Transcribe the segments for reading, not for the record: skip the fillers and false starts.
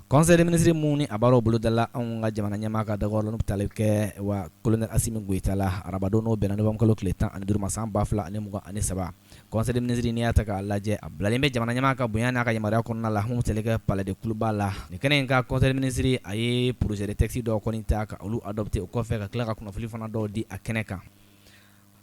Conseil des ministres muni abaro buludala an ka jamana ɲɛmaa ka dagɔrɔ n'u tali kɛ wa colonel Asimi Goita la arabadon n'o bɛnna novembre kalo tile 15 ma san 2023. Conseil des ministres n'i y'a ta k'a lajɛ a bilalen bɛ jamana ɲɛmaa ka bonya n'a ka yamaruya kɔnɔna la mun tali kɛ palais de Kuluba la nin kɛnɛ in ka conseil des ministres a ye projet de texte dɔw kɔni ta ka olu adopté o kɔfɛ ka tila ka kunnafoni fana dɔw di a kɛnɛ kan.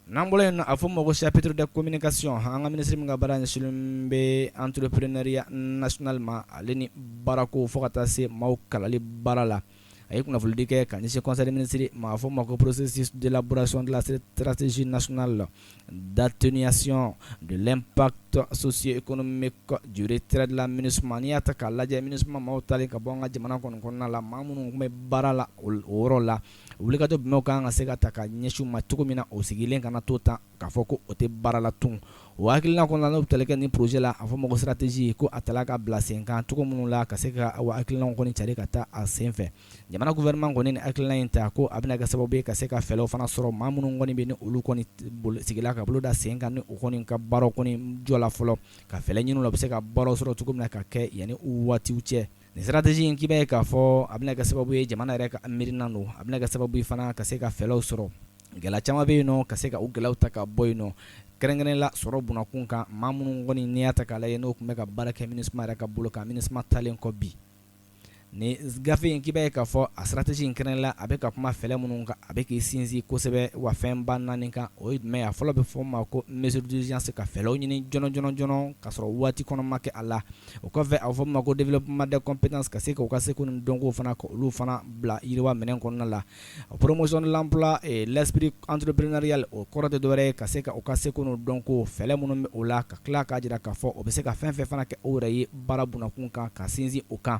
N'an bɔra yen a fɔ ma ko chapitre de communication an ka ministre min ka baara ɲɛsinnen bɛ entrepreneuriat national ma ale ni baarako fo ka taa se maaw kalali baara la a ye kunnafolidi kɛ ka ɲɛsin conseil des ministres ma a fɔ ma ko processus d'élaboration de la stratégie nationale d'atténuation de l'impact socio-économique du retrait de la MINUSMA n'i y'a ta k'a lajɛ MINUSMA maaw talen ka bɔ an ka jamana kɔnɔna la maa minnu tun bɛ baara la o yɔrɔ la wulikajɔ jumɛnw kan ka se ka ta ka ɲɛsin u ma cogo min na o sigilen kana to tan k'a fɔ ko o tɛ baara la tun o hakilina kɔnɔna la n'o bɛ tali kɛ nin projet la a fɔ ma ko stratégie ko a tala ka bila sen kan cogo minnu la ka se ka o hakilinaw kɔni cari ka taa a sen fɛ jamana gouvernement kɔni ni hakilina in ta ko a bɛna kɛ sababu ye ka se ka fɛɛrɛw fana sɔrɔ maa minnu kɔni bɛ ni olu kɔni sigila ka bolo da sen kan ni o kɔni ka baaraw kɔni jɔ la fɔlɔ ka fɛɛrɛ ɲini u la u bɛ se ka baaraw sɔrɔ cogo min na ka kɛ yanni u waatiw cɛ. Nin stratégie in k'i b'a ye k'a fɔ a bɛna kɛ sababu ye jamana yɛrɛ ka miirina don a bɛna kɛ sababu ye fana ka se ka fɛɛrɛw sɔrɔ gɛlɛya caman bɛ yen nɔ ka se ka u gɛlɛyaw ta ka bɔ yen nɔ kɛrɛnkɛrɛnnen la sɔrɔ bunakun kan maa minnu kɔni n'i y'a ta k'a lajɛ n'o tun bɛ ka baara kɛ MINUSMA yɛrɛ ka bolo kan MINUSMA talen kɔ bi ni gafe in k'i b'a ye k'a fɔ a stratégie in kɛrɛnkɛrɛnnen la a bɛ ka kuma fɛlɛ minnu kan a bɛ k'i sinsin kosɛbɛ wa fɛnba naani kan o ye jumɛn ye a fɔlɔ bɛ fɔ ma ko mesure d'urgence ka fɛlɛw ɲini jɔnɔ ka sɔrɔ waati kɔnɔ ma kɛ a la o kɔfɛ a bɛ fɔ ma ko développement des compétences ka se k'u ka seko ni dɔnko fana ka olu fana bila yiriwa minɛn kɔnɔna la promotion de l'emploi et l'esprit entrepreneurial o kɔrɔ tɛ dɔwɛrɛ ye ka se ka u ka seko ni dɔnko fɛlɛ minnu bɛ o la ka tila k'a jira k'a fɔ o bɛ se ka fɛn fɛn fana kɛ o yɛrɛ ye baara bunakun kan ka sinsin o kan.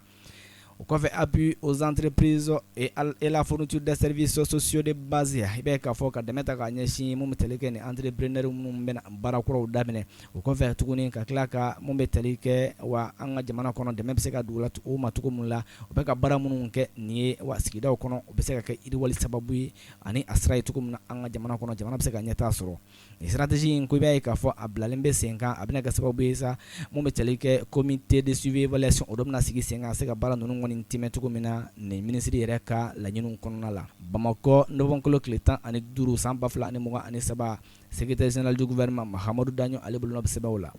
O kɔfɛ appui aux entreprises et la fourniture des services sociaux de base i bɛ k'a fɔ ka dɛmɛ ta k'a ɲɛsin mun bɛ tali kɛ ni entrepreneur minnu bɛna baara kuraw daminɛ o kɔfɛ tuguni ka tila ka mun bɛ tali kɛ wa an ka jamana kɔnɔ dɛmɛ bɛ se ka don o ma cogo min la o bɛ ka baara minnu kɛ nin ye wa sigidaw kɔnɔ o bɛ se ka kɛ yiriwali sababu ye ani a sira ye cogo min na an ka jamana kɔnɔ jamana bɛ se ka ɲɛtaa sɔrɔ nin stratégie in ko i b'a ye k'a fɔ a bilalen bɛ sen kan a bɛna kɛ sababu ye sa mun bɛ tali kɛ comité de suivi évaluation o dɔ bɛna sigi sen kan a se ka baara ninnu kɔni tɛmɛ cogo min na nin minisiri yɛrɛ ka laɲiniw kɔnɔna la Bamakɔ novembre kalo tile 15 san 2023 secrétaire général du gouvernement Mahamadou Daɲo ale bolo nɔ bɛ sɛbɛnw la.